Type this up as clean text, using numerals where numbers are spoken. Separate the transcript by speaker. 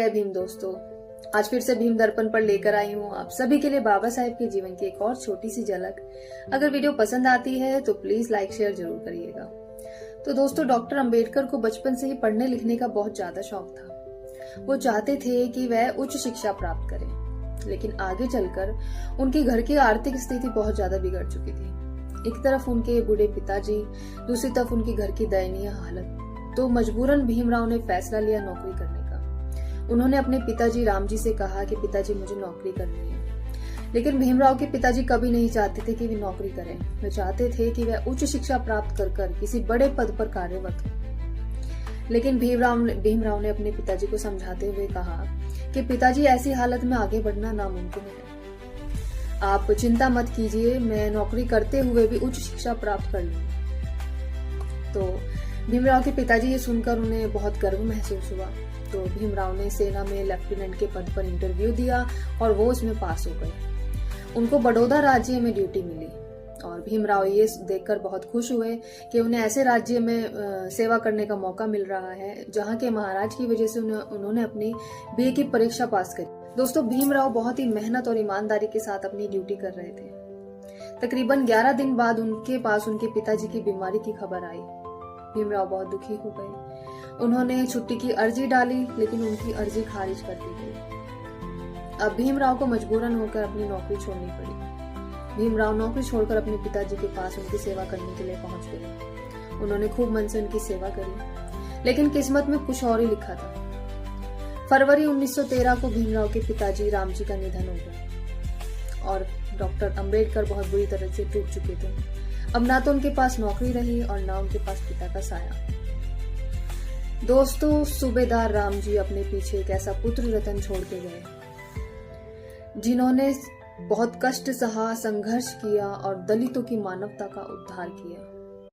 Speaker 1: जय भीम दोस्तों, आज फिर से भीम दर्पण पर लेकर आई हूँ आप सभी के लिए बाबा साहेब के जीवन की एक और छोटी सी झलक। अगर वीडियो पसंद आती है तो प्लीज लाइक शेयर जरूर करिएगा। तो दोस्तों, डॉक्टर अंबेडकर को बचपन से ही पढ़ने लिखने का बहुत ज्यादा शौक था। वो चाहते थे कि वह उच्च शिक्षा प्राप्त करें, लेकिन आगे चलकर उनके घर की आर्थिक स्थिति बहुत ज्यादा बिगड़ चुकी थी। एक तरफ उनके बूढ़े पिताजी, दूसरी तरफ उनकी घर की दयनीय हालत। तो मजबूरन भीमराव ने फैसला लिया नौकरी करने का। उन्होंने अपने पिताजी रामजी से कहा कि पिताजी मुझे नौकरी करनी है। लेकिन भीमराव के पिताजी कभी नहीं चाहते थे कि वे नौकरी करें। वे चाहते थे कि वह उच्च शिक्षा प्राप्त कर किसी बड़े पद पर कार्यरत हो। लेकिन भीमराव ने अपने पिताजी को समझाते हुए कहा कि पिताजी, ऐसी हालत में आगे बढ़ना नामुमकिन है। आप चिंता मत कीजिए, मैं नौकरी करते हुए भी उच्च शिक्षा प्राप्त कर लूंगा। तो भीमराव के पिताजी ये सुनकर उन्हें बहुत गर्व महसूस हुआ। तो भीमराव ने सेना में लेफ्टिनेंट के पद पर इंटरव्यू दिया और वो उसमें पास हो गए। उनको बड़ौदा राज्य में ड्यूटी मिली और भीमराव ये देखकर बहुत खुश हुए कि उन्हें ऐसे राज्य में सेवा करने का मौका मिल रहा है जहां के महाराज की वजह से उन्होंने अपनी बीए की परीक्षा पास करी। दोस्तों, भीमराव बहुत ही मेहनत और ईमानदारी के साथ अपनी ड्यूटी कर रहे थे। तकरीबन 11 दिन बाद उनके पास उनके पिताजी की बीमारी की खबर आई। भीमराव बहुत दुखी हो गए। उन्होंने छुट्टी की अर्जी डाली, लेकिन उनकी अर्जी खारिज कर दी गई। अब भीमराव को मजबूरन होकर अपनी नौकरी छोड़नी पड़ी। भीमराव नौकरी छोड़कर अपने पिताजी के पास उनकी सेवा करने के लिए पहुंच गए। उन्होंने खूब मन से उनकी सेवा करी, लेकिन किस्मत में कुछ और ही लिखा था। फरवरी 1913 को भीमराव के पिताजी रामजी का निधन हो गया और डॉक्टर अंबेडकर बहुत बुरी तरह से टूट चुके थे। अब ना तो उनके पास नौकरी रही और ना उनके पास पिता का साया। दोस्तों, सूबेदार रामजी अपने पीछे एक ऐसा पुत्र रतन छोड़ के गए जिन्होंने बहुत कष्ट सहा, संघर्ष किया और दलितों की मानवता का उद्धार किया।